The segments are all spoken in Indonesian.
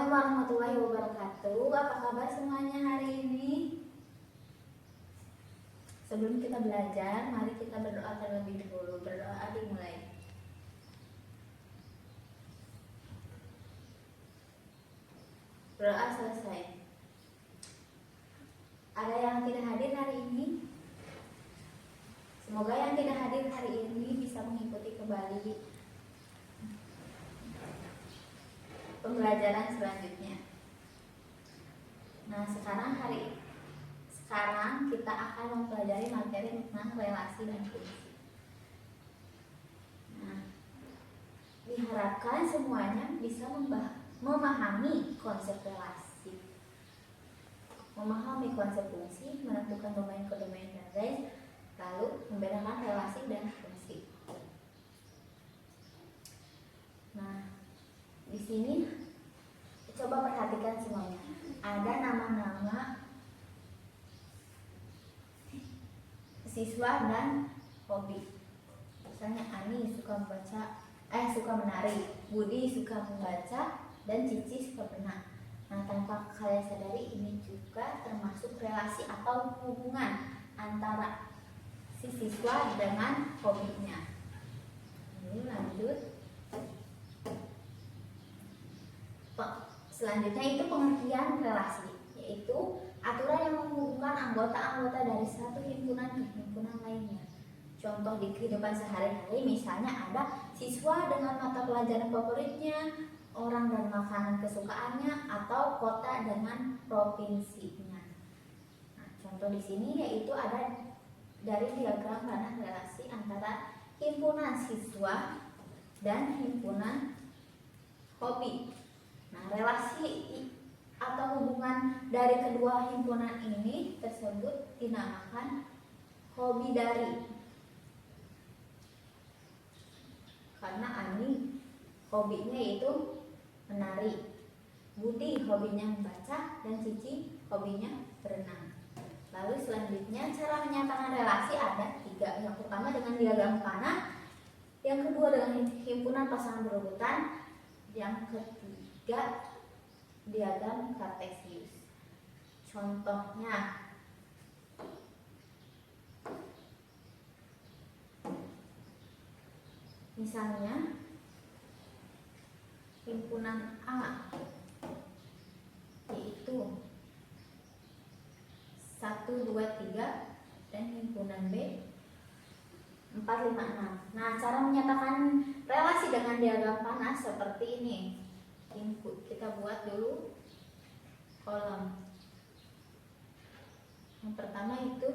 Assalamualaikum warahmatullahi wabarakatuh. Apa kabar semuanya hari ini? Sebelum kita belajar, mari kita berdoa terlebih dahulu. Berdoa dimulai. Berdoa selesai. Ada yang tidak hadir hari ini? Semoga yang tidak hadir hari ini bisa mengikuti kembali pembelajaran selanjutnya. Nah, sekarang kita akan mempelajari materi tentang relasi dan fungsi. Nah, diharapkan semuanya bisa memahami konsep relasi, memahami konsep fungsi, menentukan domain ke domain dan range, lalu membedakan relasi dan fungsi. Nah, di sini coba perhatikan semuanya. Ada nama-nama siswa dan hobi. Misalnya Ani suka menari, Budi suka membaca, dan Cici suka berenang. Nah, tanpa kalian sadari ini juga termasuk relasi atau hubungan antara si siswa dengan hobinya. Ini lanjut. Selanjutnya itu pengertian relasi, yaitu aturan yang menghubungkan anggota-anggota dari satu himpunan ke himpunan lainnya. Contoh di kehidupan sehari-hari, misalnya ada siswa dengan mata pelajaran favoritnya, orang dan makanan kesukaannya, atau kota dengan provinsinya. Nah, contoh di sini yaitu ada dari diagram panah relasi antara himpunan siswa dan himpunan hobi. Nah, relasi atau hubungan dari kedua himpunan ini tersebut dinamakan hobi dari. Karena Ani hobinya itu menari, Budi hobinya membaca, dan Cici hobinya berenang. Lalu selanjutnya cara menyatakan relasi ada 3. Yang pertama dengan diagram panah, yang kedua dengan himpunan pasangan berurutan, yang ketiga diagram kartesius. Contohnya misalnya himpunan A yaitu 1, 2, 3, dan himpunan B 4, 5, 6. Nah, cara menyatakan relasi dengan diagram panah seperti ini. Kita buat dulu kolom. Yang pertama itu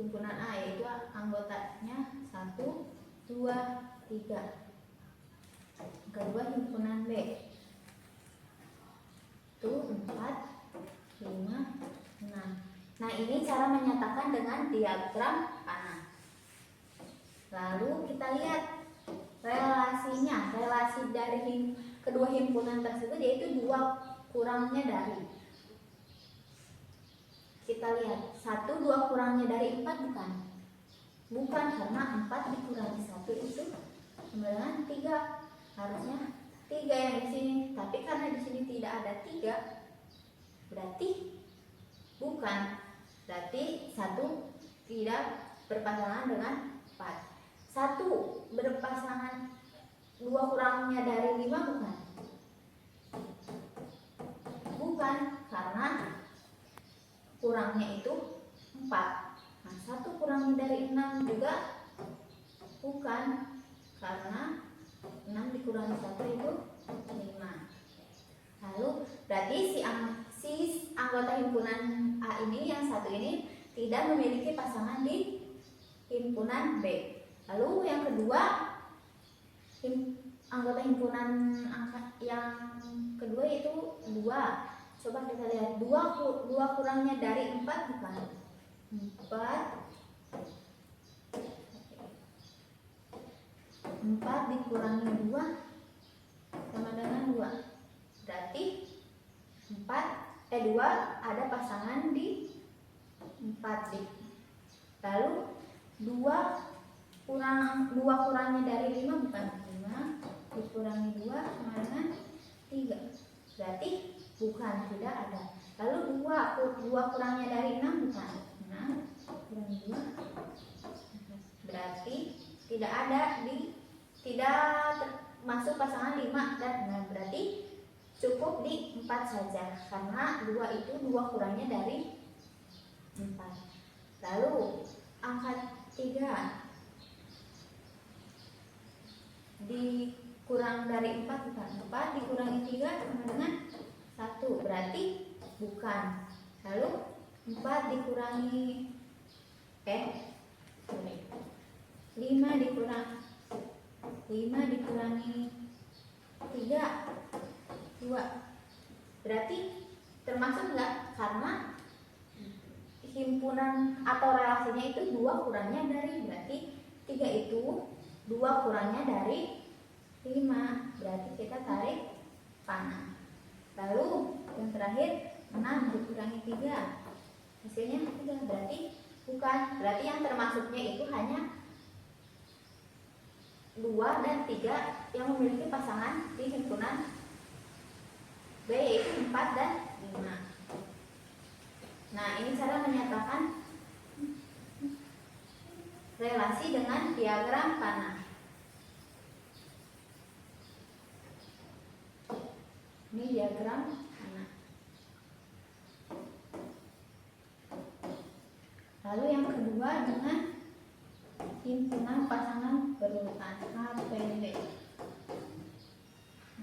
himpunan A, yaitu anggotanya 1, 2, 3. Kedua himpunan B itu 4, 5, 6. Nah, ini cara menyatakan dengan diagram panah. Lalu kita lihat relasinya. Relasi dari kedua himpunan tersebut yaitu 2 kurangnya dari. Kita lihat 1, 2 kurangnya dari 4 bukan? Bukan, karena 4 dikurangi 1 itu sama dengan 3. Harusnya 3 yang di sini, tapi karena di sini tidak ada 3, berarti bukan. Berarti 1 tidak berpasangan dengan 4. 1 berpasangan 2 kurangnya dari 5 bukan? Bukan, karena kurangnya itu 4. Nah, 1 kurangnya dari 6 juga bukan, karena 6 dikurangi 1 itu 5. Lalu berarti si anggota himpunan A ini, yang 1 ini, tidak memiliki pasangan di himpunan B. Lalu yang kedua, anggota himpunan yang kedua itu 2. Coba kita lihat 2 kurangnya dari 4 bukan? 4 dikurangi 2 sama dengan 2. Berarti 2 ada pasangan di 4 Lalu 2 kurangnya dari 5 bukan? 5 dikurangi 2 sama dengan 3. Berarti bukan, tidak ada. Lalu 2 kurangnya dari 6 bukan? 6 kurangi 2 berarti tidak ada, tidak masuk pasangan 5 dan 6. Berarti cukup di 4 saja, karena 2 itu 2 kurangnya dari 4. Lalu angka 3 dikurang dari 4 bukan? 4 dikurangi 3 sama dengan 1, berarti bukan. Lalu 4 dikurangi 5 dikurangi 3 2. Berarti termasuk enggak? Karena himpunan atau relasinya itu 2 kurangnya dari, berarti 3 itu 2 kurangnya dari 5, berarti kita tarik panah. Lalu yang terakhir 6 dikurangi 3 hasilnya 3, berarti bukan. Berarti yang termasuknya itu hanya 2 dan 3 yang memiliki pasangan di himpunan B, yaitu 4 dan 5. Nah, ini cara menyatakan relasi dengan diagram panah. Ini diagram panah. Lalu yang kedua dengan himpunan pasangan berurutan HPB.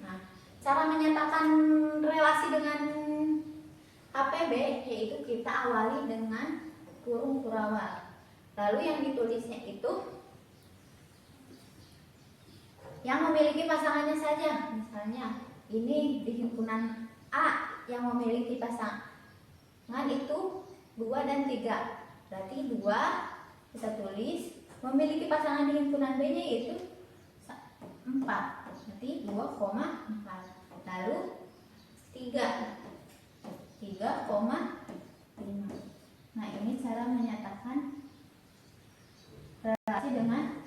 Nah, cara menyatakan relasi dengan HPB yaitu kita awali dengan kurung kurawal. Lalu yang ditulisnya itu yang memiliki pasangannya saja. Misalnya ini di himpunan A yang memiliki pasangan itu 2 dan 3. Berarti 2 kita tulis, memiliki pasangan di himpunan B nya yaitu 4. Berarti 2,4. Lalu 3,5. Nah, ini cara menyatakan relasi dengan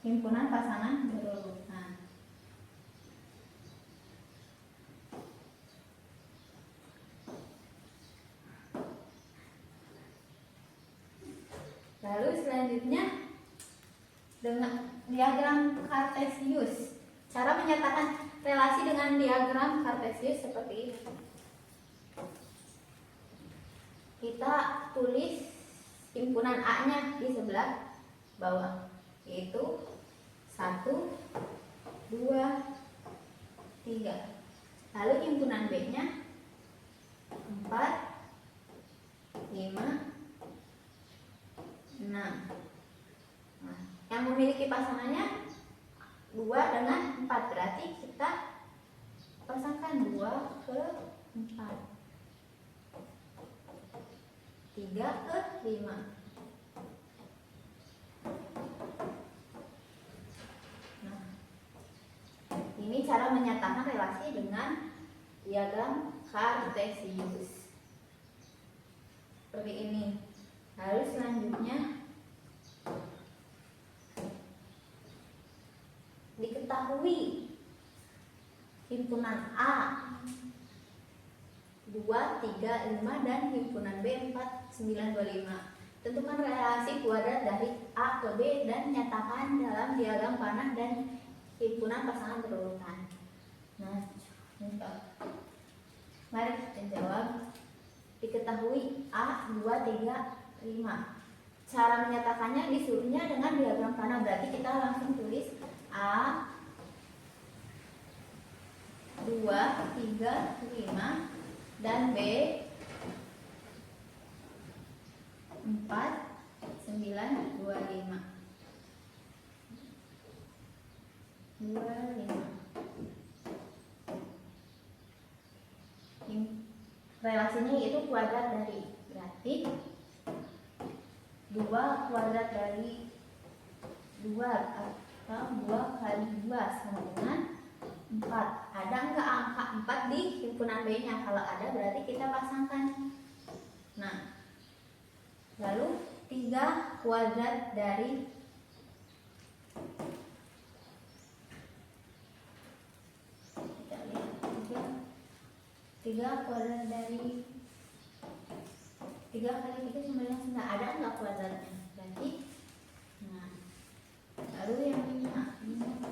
himpunan pasangan berurutan. Lalu selanjutnya dengan diagram Kartesius. Cara menyatakan relasi dengan diagram Kartesius seperti ini. Kita tulis himpunan A-nya di sebelah bawah, yaitu 1, 2, 3. Lalu himpunan B-nya 4, 5, 6. Nah, yang memiliki pasangannya 2 dengan 4, berarti kita pasangkan 2 ke 4, 3 ke 5. Nah, ini cara menyatakan relasi dengan diagram Kartesius seperti ini. Lalu selanjutnya diketahui himpunan A 2, 3, 5 dan himpunan B 4, 9, 25. Tentukan relasi kuadrat dari A ke B dan nyatakan dalam diagram panah dan himpunan pasangan berurutan. Nah, mari kita jawab. Diketahui A 2, 3, 5. Cara menyatakannya disuruhnya dengan diagram panah, berarti kita langsung tulis A 2, 3, 5 dan B 4, 9, 25. Relasinya yaitu kuadrat dari, berarti 2 kuadrat dari 2 atau 2 kali 2 sama dengan 4. Ada enggak angka 4 di himpunan B nya? Kalau ada berarti kita pasangkan. Nah, lalu 3 kuadrat dari Kita lihat 3 kuadrat dari 3 kali 3 sama dengan 9, ada nggak kuadratnya? Berarti, nah, lalu yang 5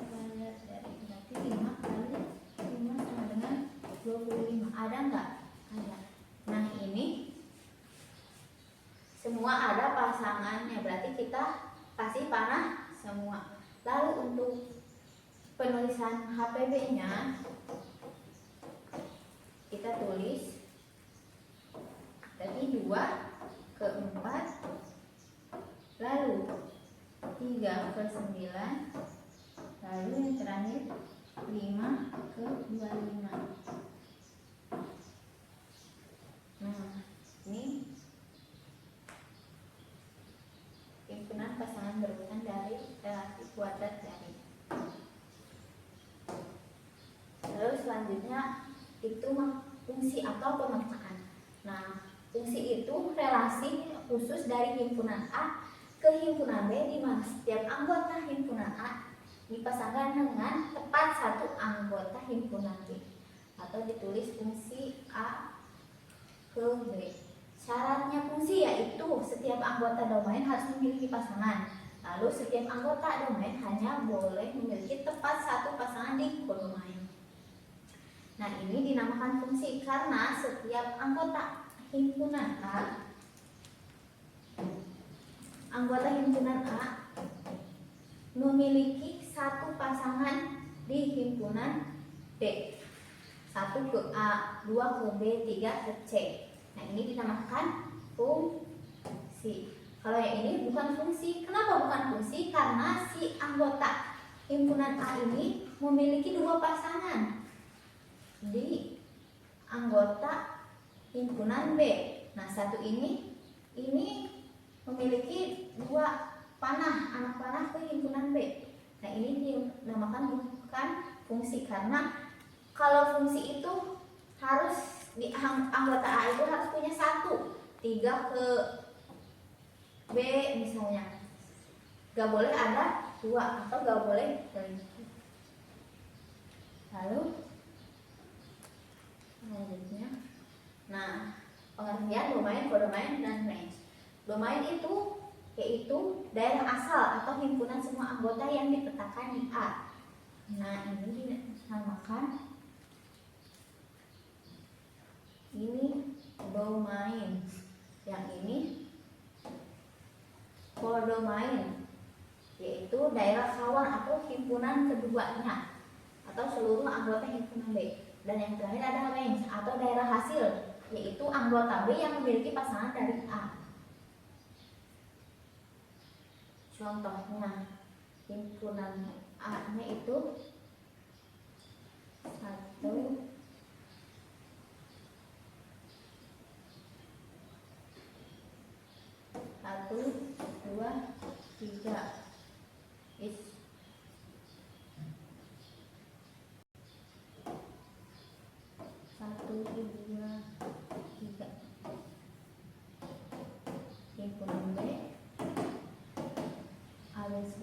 kuadrat dari, berarti 5 kali 5 sama dengan 25, ada nggak? Ada. Nah ini semua ada pasangannya, berarti kita kasih panah semua. Lalu untuk penulisan HPB-nya kita tulis tadi 2 ke 4, lalu 3 ke 9, lalu yang terakhir 5 ke 25. Nah ini himpunan pasangan berurutan dari relasi kuadrat dari. Lalu selanjutnya itu fungsi atau pemetaan. Nah, fungsi itu relasi khusus dari himpunan A ke himpunan B, di mana setiap anggota himpunan A dipasangkan dengan tepat satu anggota himpunan B, atau ditulis fungsi A ke B. Syaratnya fungsi yaitu setiap anggota domain harus memiliki pasangan. Lalu setiap anggota domain hanya boleh memiliki tepat satu pasangan di kodomain. Nah ini dinamakan fungsi karena setiap anggota himpunan A memiliki satu pasangan di himpunan B. 1 ke A, 2 ke B, 3 ke C. Nah ini dinamakan fungsi. Kalau yang ini bukan fungsi. Kenapa bukan fungsi? Karena si anggota himpunan A ini memiliki 2 pasangan di anggota himpunan B. Nah satu ini memiliki 2 panah, anak panah ke himpunan B. Nah ini dinamakan bukan fungsi, karena kalau fungsi itu harus di anggota A itu harus punya 1, 3 ke B misalnya, gak boleh ada 2 atau gak boleh lebih. Lalu selanjutnya, nah pengertian domain, kodomain, dan range. Domain itu yaitu daerah asal atau himpunan semua anggota yang dipetakan di A. Nah ini dinamakan ini domain, yang ini kodomain, yaitu daerah kawan atau himpunan keduanya atau seluruh anggota himpunan B. Dan yang terakhir ada range atau daerah hasil, yaitu anggota B yang memiliki pasangan dari A. Contohnya himpunan A-nya itu 1, 2, 3. Is 1, 2, 3. Himpunan B A, B, C,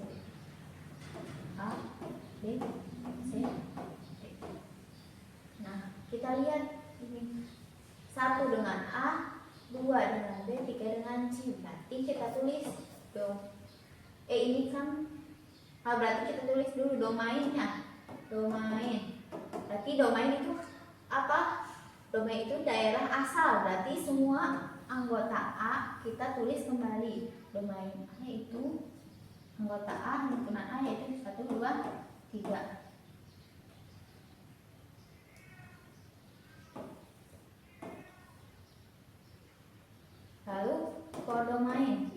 A, B, C, D. Nah kita lihat ini 1 dengan A, 2 dengan B, 3 dengan C. Berarti kita tulis dong. Ini kan berarti kita tulis dulu domainnya. Domain. Berarti domain itu apa? Domain itu daerah asal. Berarti semua anggota A kita tulis kembali. Domain A itu anggota A, himpunan A yaitu 1, 2, 3. Lalu kodomain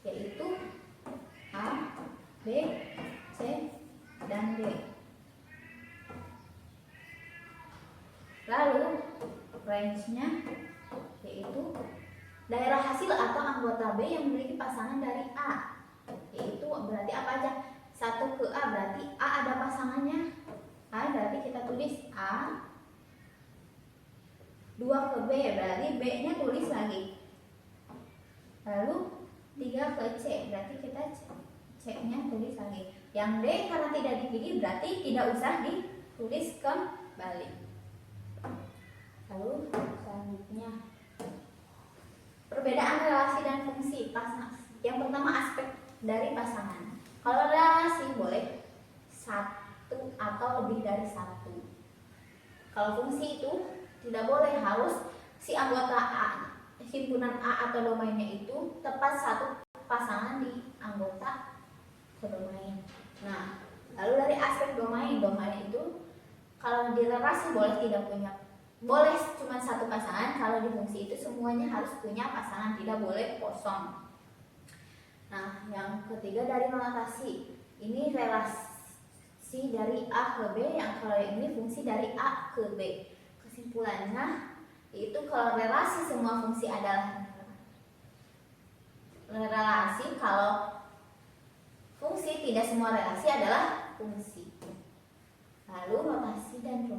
yaitu A, B, C, dan D. Lalu range-nya yaitu daerah hasil atau anggota B yang memiliki pasangan dari A. Yaitu berarti apa aja? 1 ke A berarti A ada pasangannya. A berarti kita tulis A. 2 ke B berarti B-nya tulis lagi. Lalu 3 ke C, berarti kita C-nya tulis lagi. Yang D karena tidak dipilih berarti tidak usah ditulis kembali. Lalu selanjutnya perbedaan relasi dan fungsi pasangan. Yang pertama aspek dari pasangan. Kalau relasi boleh satu atau lebih dari satu. Kalau fungsi itu tidak boleh, harus si anggota A, himpunan A atau domainnya itu tepat satu pasangan di anggota domain. Nah, lalu dari aspek domain itu kalau di relasi boleh tidak punya, boleh cuma satu pasangan. Kalau di fungsi itu semuanya harus punya pasangan, tidak boleh kosong. Nah, yang ketiga dari notasi, ini relasi dari A ke B, yang kalau ini fungsi dari A ke B. Kesimpulannya itu kalau relasi semua fungsi adalah relasi, kalau fungsi tidak semua relasi adalah fungsi. Lalu notasi dan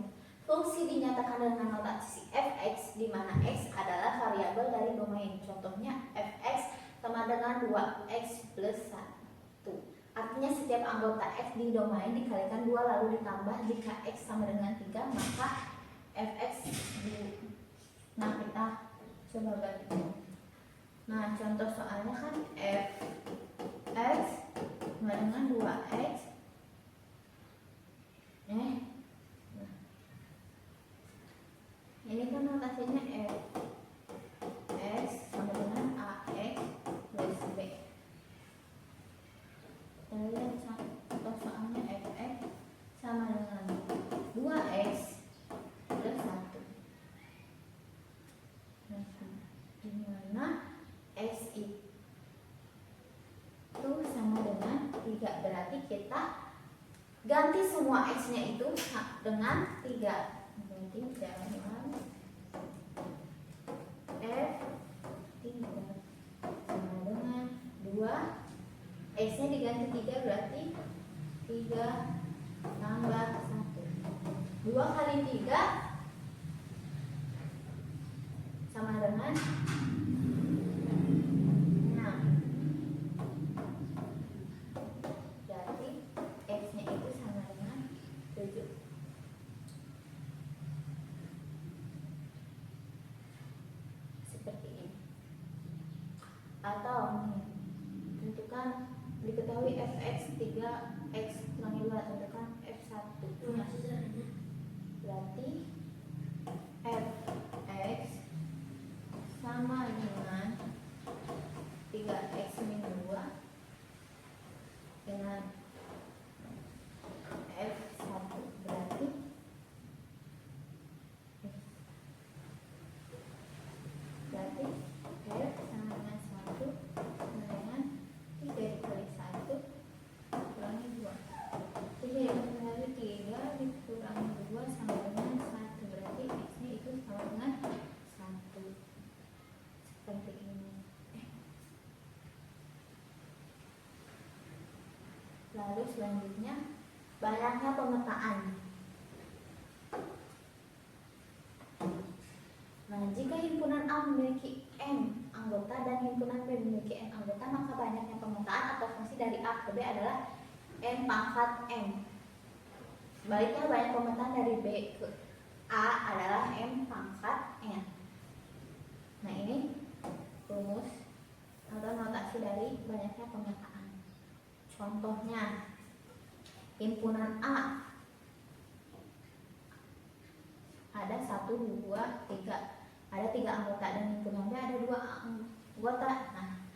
fungsi dinyatakan dengan notasi fx, di mana x adalah variabel dari domain. Contohnya fx sama dengan 2x plus 1. Artinya setiap anggota x di domain dikalikan 2 lalu ditambah. Jika x sama dengan 3 maka fx. Nah, kita coba ganti. Nah, contoh soalnya kan fx sama dengan 2x. Nah, ini kan notasinya fx sama dengan ax plus b. Kita lihat contoh soalnya fx sama dengan 2x plus 1. Nah, dimana x itu sama dengan 3, berarti kita ganti semua x-nya itu dengan 3. Berarti jawaban F3 sama dengan 2, x-nya diganti 3 berarti 3 tambah 1. 2 kali 3 sama dengan 6. Berarti x-nya itu sama dengan 7. Seperti ini. Atau tentukan, diketahui fx 3x kurangi 2, tentukan f1. Berarti fx sama dengan 3x minus 2 dengan f1, berarti f sama dengan 1 sama dengan 3 dikali 1 kurangi 2. 3 dikali 3 dikurangi 2 sama dengan 1, berarti x-nya itu sama dengan 1. Seperti ini. Lalu selanjutnya banyaknya pemetaan. Nah, jika himpunan A memiliki n anggota dan himpunan B memiliki n anggota, maka banyaknya pemetaan atau fungsi dari A ke B adalah n pangkat n. Baliknya, banyak pemetaan dari B ke A adalah m pangkat n. Nah, ini rumus atau notasi dari banyaknya pemetaan. Contohnya, himpunan A ada 1, 2, 3. Ada 3 anggota dan himpunan B ada 2 anggota. Nah,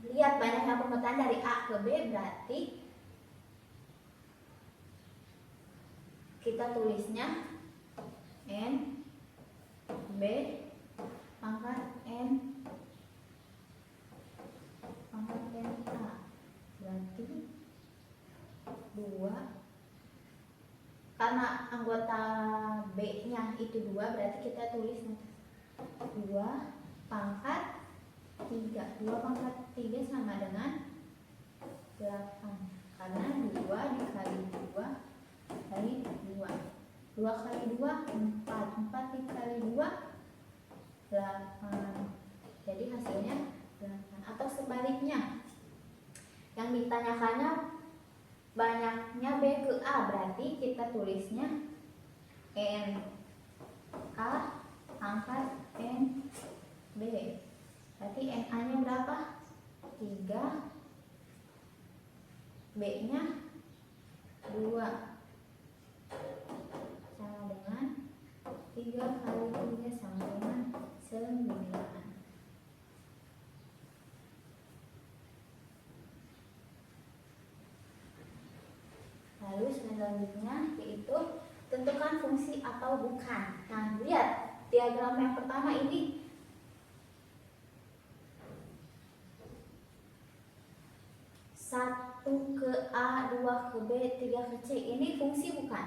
lihat banyaknya pemetaan dari A ke B, berarti kita tulisnya n B pangkat n pangkat n A, berarti 2. Karena anggota B-nya itu 2, berarti kita tulis 2 pangkat 3. 2 pangkat 3 sama dengan 8. Karena 2 dikali 2 kali 2. 2 kali 2, 4. 4 dikali 2, 8. Jadi hasilnya 8. Atau sebaliknya, yang ditanyakannya banyaknya B ke A, berarti kita tulisnya N A pangkat N B. Berarti NA nya berapa? 3, B nya 2, sama dengan 3 kali 3 sama dengan 9. Lalu selanjutnya yaitu tentukan fungsi atau bukan. Nah, lihat diagram yang pertama ini. 1 ke A, 2 ke B, 3 ke C. Ini fungsi bukan?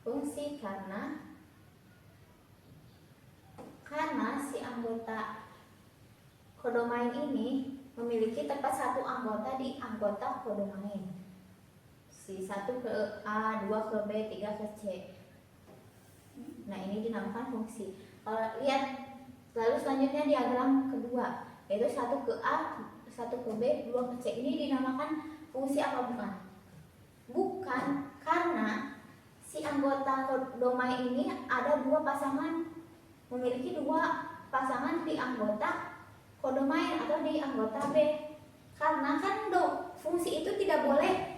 Fungsi karena si anggota kodomain ini memiliki terdapat satu anggota di anggota kodomain. Si 1 ke A, 2 ke B, 3 ke C. Nah, ini dinamakan fungsi. Kalau lihat, lalu selanjutnya diagram kedua, yaitu 1 ke A, 1 ke B, 2 ke C. Ini dinamakan fungsi apa bukan? Bukan, karena si anggota kodomain ini ada 2 pasangan, memiliki 2 pasangan di anggota kodomain atau di anggota B. Karena kan fungsi itu tidak boleh,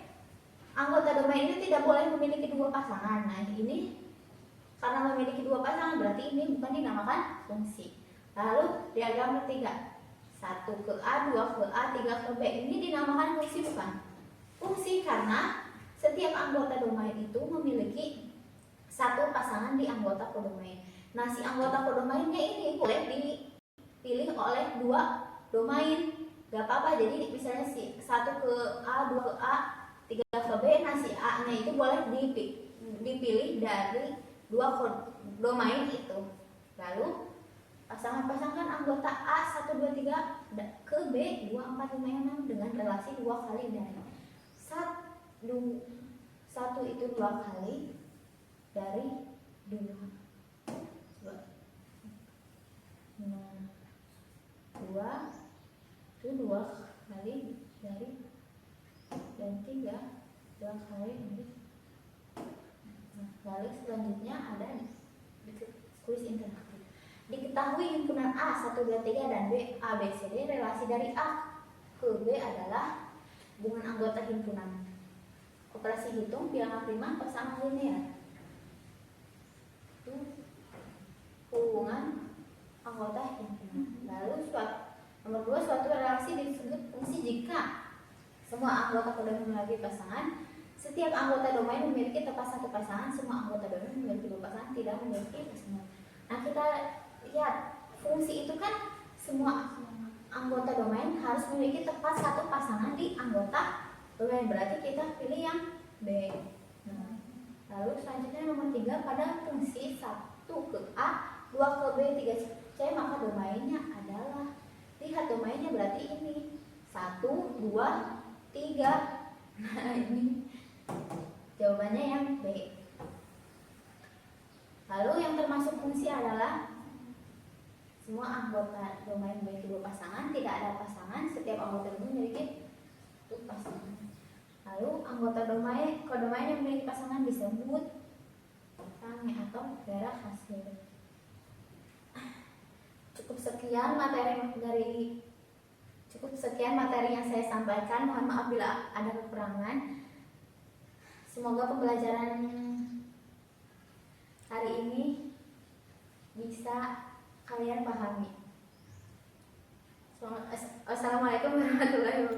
anggota domain itu tidak boleh memiliki 2 pasangan. Nah, ini karena memiliki 2 pasangan berarti ini bukan dinamakan fungsi. Lalu diagram ketiga, 1 ke A, 2 ke A, 3 ke B. Ini dinamakan fungsi bukan? Fungsi karena setiap anggota domain itu memiliki 1 pasangan di anggota kodomain. Nah, si anggota kodomainnya ini boleh dipilih oleh 2 domain. Gak apa-apa, jadi misalnya si 1 ke A, 2 ke A, 3 ke B, nah si A nya itu boleh dipilih dari 2 domain itu. Lalu pasangan-pasangan anggota A 1, 2, 3 ke B 2, 4, 5, 6 dengan relasi 2 kali dari 1 itu 2 kali dari 2. 2 itu 2 kali dari, dan 3 2 kali dari. Lalu selanjutnya ada kuis interaktif. Diketahui himpunan A 1, 2, 3 dan B A, B, C, D. Relasi dari A ke B adalah hubungan anggota himpunan. Operasi hitung bilangan prima pasangan linear. Itu hubungan anggota himpunan. Lalu nomor 2, suatu relasi disebut fungsi jika semua anggota kodomain memiliki pasangan. Setiap anggota domain memiliki tepat 1 pasangan. Semua anggota domain memiliki 2 pasangan tidak memiliki pasangan. Nah, kita lihat fungsi itu kan semua anggota domain harus memiliki tepat 1 pasangan di anggota domain. Berarti kita pilih yang B. Nah, lalu selanjutnya nomor 3, pada fungsi 1 ke A, 2 ke B, 3 C, maka domainnya adalah, lihat domainnya berarti ini 1, 2, 3. Nah, ini jawabannya yang B. Lalu yang termasuk fungsi adalah semua anggota domain memiliki 2 pasangan, tidak ada pasangan, setiap anggota domain memiliki 1 pasangan. Lalu anggota kodomain yang memiliki pasangan disebut range atau daerah hasil. Cukup sekian materi yang saya sampaikan. Mohon maaf bila ada kekurangan. Semoga pembelajaran hari ini bisa kalian pahami. Assalamualaikum warahmatullahi wabarakatuh.